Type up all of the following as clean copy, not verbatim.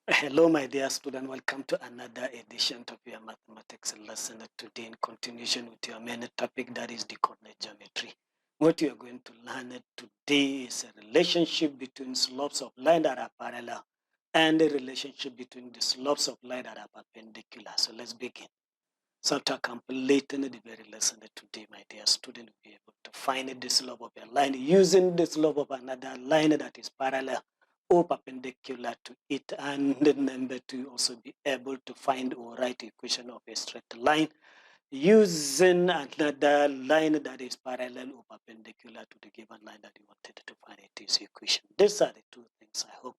Hello, my dear student. Welcome to another edition of your mathematics lesson. Today, in continuation with your main topic, that is the coordinate geometry. What you are going to learn today is a relationship between slopes of line that are parallel and a relationship between the slopes of line that are perpendicular. So let's begin. So after completing the very lesson today, my dear student, will be able to find the slope of a line using the slope of another line that is parallel or perpendicular to it. And number two, also be able to find or write equation of a straight line using another line that is parallel or perpendicular to the given line that you wanted to find its equation. These are the two things I hope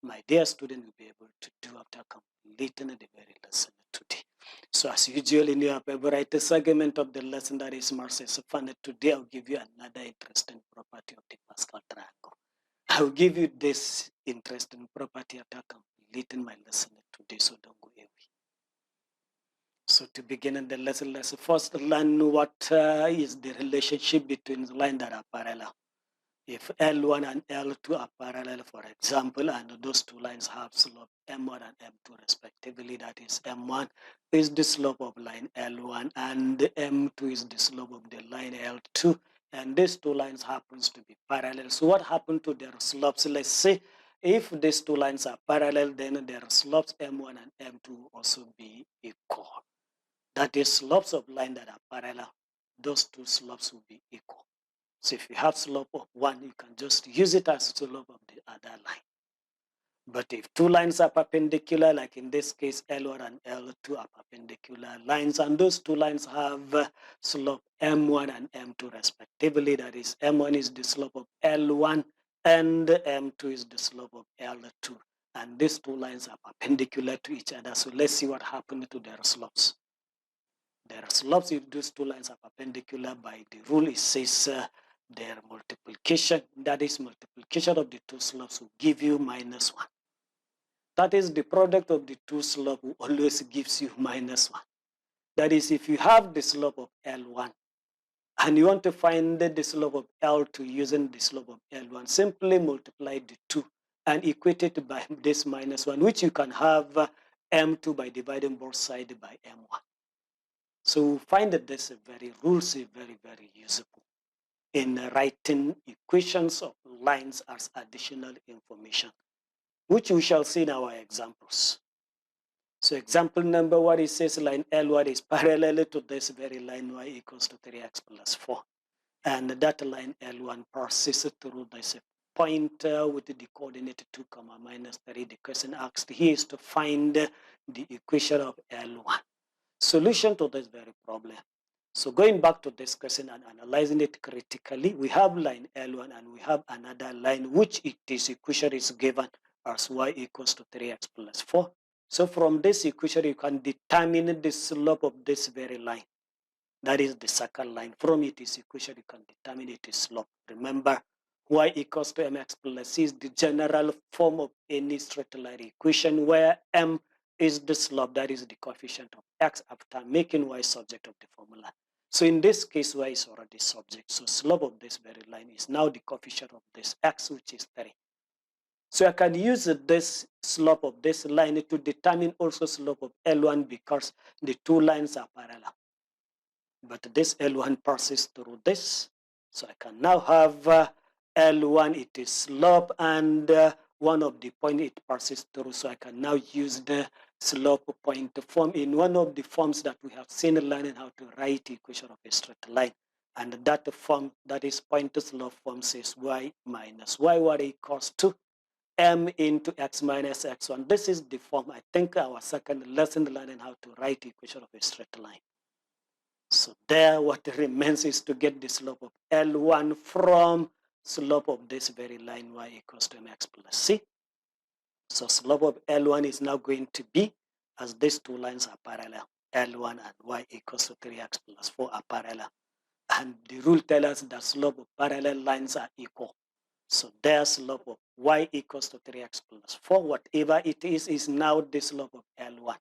my dear student will be able to do after completing the very lesson today. So as usual in your favorite segment of the lesson that is Marcus Fund, today I'll give you another interesting property of the Pascal triangle. I'll give you this interesting property after completing my lesson today, so don't go away. So to begin in the lesson, let's first learn what is the relationship between the lines that are parallel. If L1 and L2 are parallel, for example, and those two lines have slope M1 and M2 respectively, that is M1 is the slope of line L1 and M2 is the slope of the line L2, and these two lines happens to be parallel. So what happened to their slopes? Let's say if these two lines are parallel, then their slopes M1 and M2 will also be equal. That is, slopes of line that are parallel, those two slopes will be equal. So if you have slope of one, you can just use it as slope of the other line. But if two lines are perpendicular, like in this case, L1 and L2 are perpendicular lines, and those two lines have slope M1 and M2 respectively. That is, M1 is the slope of L1 and M2 is the slope of L2. And these two lines are perpendicular to each other. So let's see what happened to their slopes. Their slopes, if those two lines are perpendicular, by the rule it says their multiplication, that is multiplication of the two slopes, will give you minus 1. That is, the product of the two slopes will always gives you minus 1. That is, if you have the slope of L1 and you want to find the slope of L2 using the slope of L1, simply multiply the two and equate it by this minus 1, which you can have M2 by dividing both sides by M1. So we find that this very rules is very useful in writing equations of lines as additional information, which we shall see in our examples. So example number 1, it says line L1 is parallel to this very line y equals to 3x plus 4. And that line L1 passes through this point with the coordinate 2, minus 3. The question asked here is to find the equation of L1. Solution to this very problem. So going back to this question and analyzing it critically, we have line L1 and we have another line which its equation is given as y equals to 3x plus 4. So from this equation, you can determine the slope of this very line. That is the second line. From its equation, you can determine its slope. Remember, y equals to mx plus c is the general form of any straight line equation where m is the slope, that is the coefficient of x, after making y subject of the formula. So in this case, y is already subject. So slope of this very line is now the coefficient of this x, which is 3. So I can use this slope of this line to determine also slope of L1 because the two lines are parallel. But this L1 passes through this. So I can now have L1, it is slope, and one of the point it passes through. So I can now use the slope point form in one of the forms that we have seen learning how to write the equation of a straight line. And that form, that is point slope form, says y minus y, what equals to m into x minus x1. This is the form, I think, our second lesson learning how to write the equation of a straight line. So there, what remains is to get the slope of L1 from slope of this very line y equals to mx plus c. So slope of L1 is now going to be, as these two lines are parallel, L1 and y equals to 3x plus 4 are parallel. And the rule tells us that slope of parallel lines are equal. So their slope of y equals to 3x plus 4, whatever it is now the slope of L1.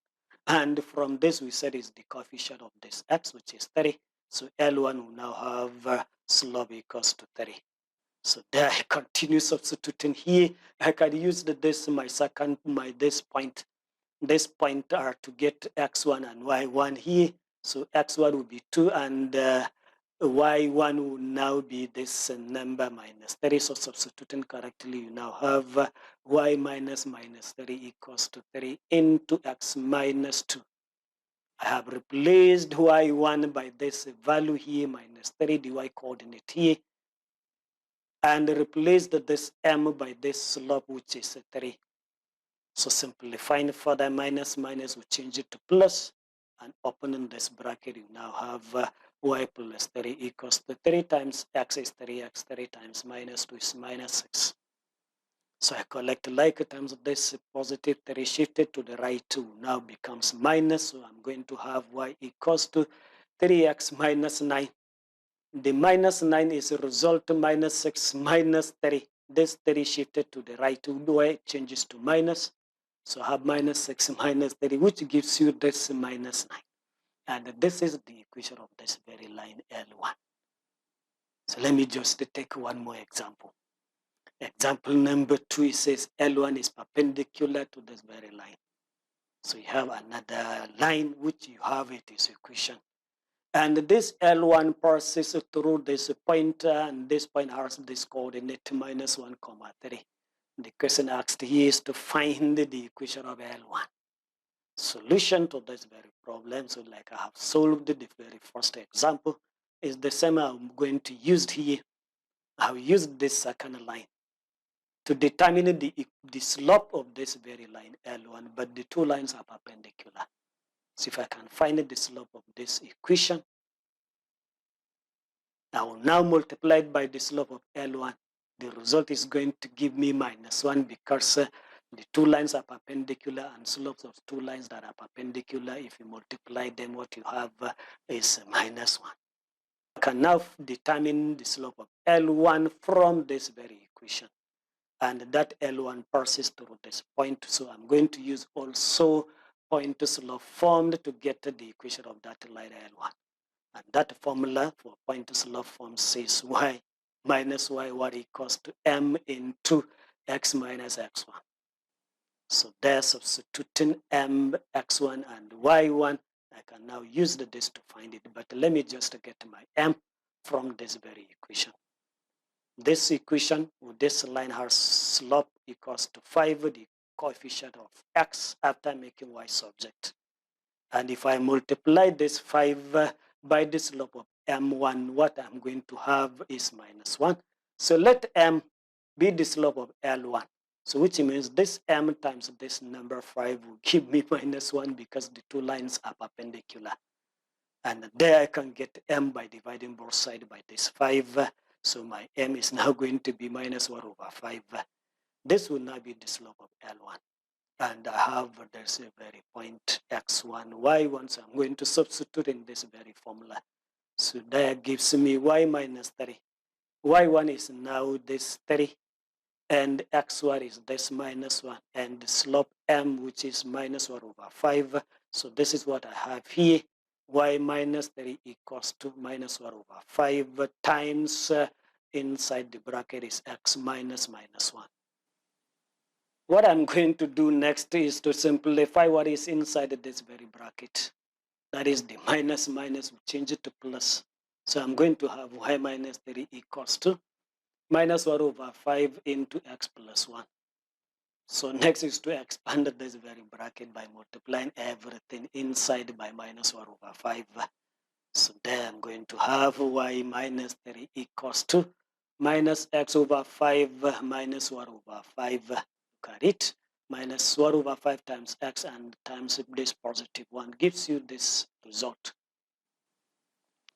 And from this, we said is the coefficient of this x, which is 3. So L1 will now have slope equals to 3. So there I continue substituting here. I can use this this point. This point are to get x1 and y1 here. So x1 will be 2 and y1 will now be this number minus 30. So substituting correctly, you now have y minus 30 equals to 3 into x minus 2. I have replaced y1 by this value here, minus 3 dy coordinate here, and replaced this m by this slope, which is 3. So simplifying further, minus will change it to plus, and opening this bracket, you now have y plus 3 equals to 3 times x is 3x, 3 times minus 2 is minus 6. So I collect like times this positive 3 shifted to the right 2 now becomes minus. So I'm going to have y equals to 3x minus 9. The minus 9 is a result minus 6 minus 3. This 3 shifted to the right 2 y changes to minus. So I have minus 6 minus 3, which gives you this minus 9. And this is the equation of this very line L1. So let me just take one more example. Example number 2, it says L1 is perpendicular to this very line. So you have another line which you have it is equation. And this L1 passes through this point, and this point has this coordinate minus 1, 3. The question asked here is to find the equation of L1. Solution to this very problem, so like I have solved the very first example, is the same I'm going to use here. I'll use this second line to determine the slope of this very line L1, but the two lines are perpendicular. So if I can find the slope of this equation, I will now multiply it by the slope of L1. The result is going to give me minus 1 because the two lines are perpendicular, and slopes of two lines that are perpendicular, if you multiply them, what you have is minus 1. I can now determine the slope of L1 from this very equation. And that L1 passes through this point. So I'm going to use also point slope formed to get the equation of that line L1. And that formula for point slope form says y minus y what equals to m into x minus x1. So there, substituting m, x1, and y1, I can now use this to find it. But let me just get my m from this very equation. This equation with this line has slope equals to 5, the coefficient of x after making y subject. And if I multiply this 5 by the slope of m1, what I'm going to have is minus 1. So let m be the slope of L1. So which means this m times this number 5 will give me minus 1 because the two lines are perpendicular. And there I can get m by dividing both sides by this 5. So my m is now going to be minus 1 over 5. This will now be the slope of L1. And I have there's a very point x1, y1. So I'm going to substitute in this very formula. So that gives me y minus 3. Y1 is now this 3. And x1 is this minus 1. And the slope m, which is minus 1 over 5. So this is what I have here. Y minus 3 equals to minus 1 over 5 times inside the bracket is x minus 1. What I'm going to do next is to simplify what is inside this very bracket. That is the minus will change it to plus. So I'm going to have y minus 3 equals to minus 1 over 5 into x plus 1. So next is to expand this very bracket by multiplying everything inside by minus 1 over 5. So there I'm going to have y minus 3 equals to minus x over 5 minus 1 over 5. Look at it. Minus 1 over 5 times x and times this positive 1 gives you this result.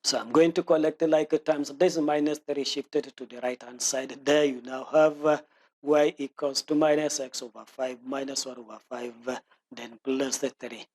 So I'm going to collect like times this minus 3 shifted to the right hand side. There you now have y equals to minus x over 5 minus 1 over 5 then plus the 3.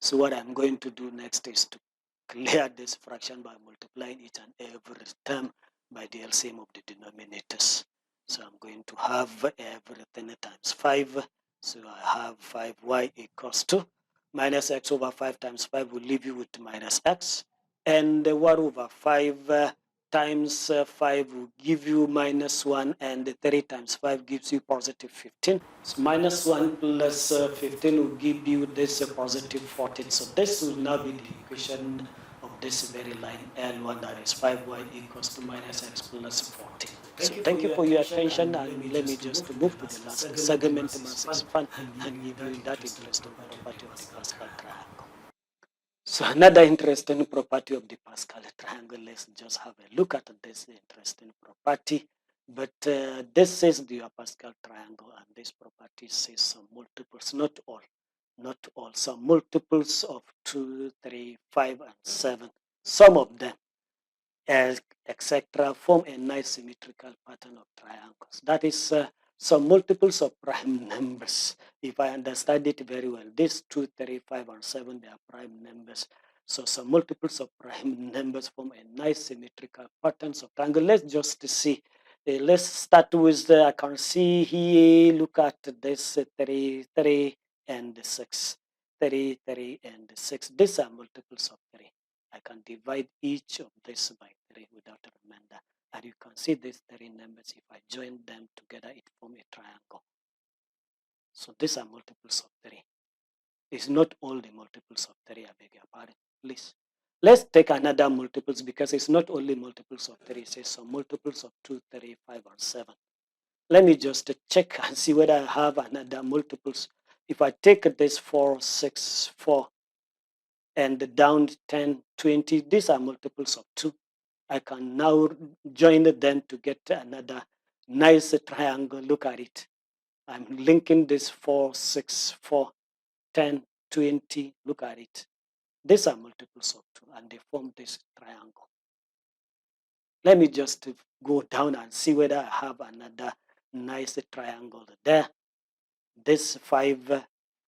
So what I'm going to do next is to clear this fraction by multiplying each and every term by the LCM of the denominators. So I'm going to have everything times 5. So I have 5y equals to minus x over 5 times 5 will leave you with minus x. And 1 over 5 times 5 will give you -1, and 3 times 5 gives you +15. So -1 plus 15 will give you this +14. So this will now be the equation of this very line L1, that is 5y equals to -x plus 14. So thank you for your attention, and let me just move to the last segment, mass expand, and give you that interesting property of the Pascal triangle. So another interesting property of the Pascal triangle, let's just have a look at this interesting property. But this is the Pascal triangle, and this property says some multiples, not all, some multiples of 2, 3, 5, and 7. Some of them, etc., form a nice symmetrical pattern of triangles. That is some multiples of prime numbers. If I understand it very well, these 2, 3, 5, and 7, they are prime numbers. So some multiples of prime numbers form a nice symmetrical patterns of triangle. Let's just see. Let's start with, I can see here, look at this 3, 3, and 6. 3, 3, and 6. These are multiples of 3. I can divide each of this by 3 without a remainder. And you can see these 3 numbers. If I join them together, it forms a triangle. So these are multiples of 3. It's not all the multiples of 3, I beg your pardon, please. Let's take another multiples, because it's not only multiples of 3, it says some multiples of 2, 3, 5, and 7. Let me just check and see whether I have another multiples. If I take this 4, 6, 4, and down 10, 20, these are multiples of 2. I can now join them to get another nice triangle. Look at it. I'm linking this 4, 6, 4, 10, 20. Look at it. These are multiples of 2, and they form this triangle. Let me just go down and see whether I have another nice triangle there. This 5,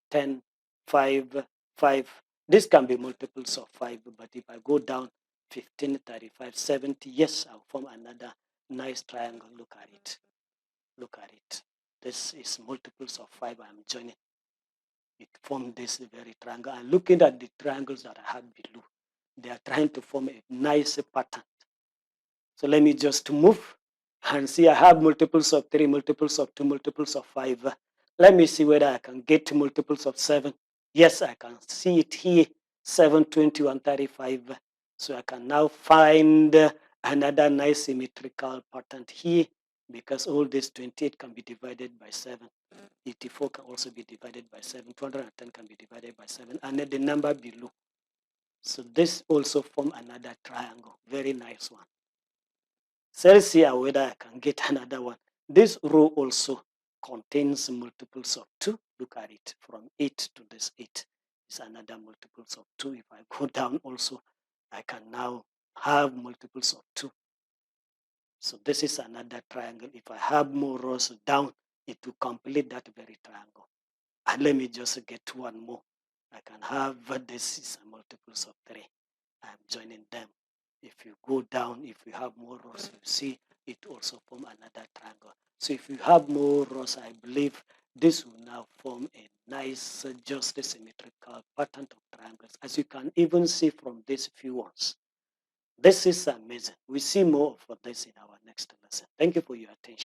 10, 5, 5. This can be multiples of 5, but if I go down 15, 35, 70, yes, I'll form another nice triangle. Look at it. Look at it. This is multiples of 5 I'm joining. It formed this very triangle. And looking at the triangles that I have below, they are trying to form a nice pattern. So let me just move and see. I have multiples of 3, multiples of 2, multiples of 5. Let me see whether I can get multiples of 7. Yes, I can see it here, 7, 21, 35. So I can now find another nice symmetrical pattern here, because all this 28 can be divided by 7. 84 can also be divided by 7. 210 can be divided by 7. And then the number below. So this also form another triangle. Very nice one. So let's see whether I can get another one. This row also contains multiples of 2. Look at it, from 8 to this 8. It's another multiples of 2. If I go down also, I can now have multiples of 2. So this is another triangle. If I have more rows down, it will complete that very triangle. And let me just get one more. I can have, this is a multiples of 3. I'm joining them. If you go down, if you have more rows, you see it also form another triangle. So if you have more rows, I believe this will now form a nice, just a symmetrical pattern of triangles, as you can even see from these few ones. This is amazing. We see more of this in our next lesson. Thank you for your attention.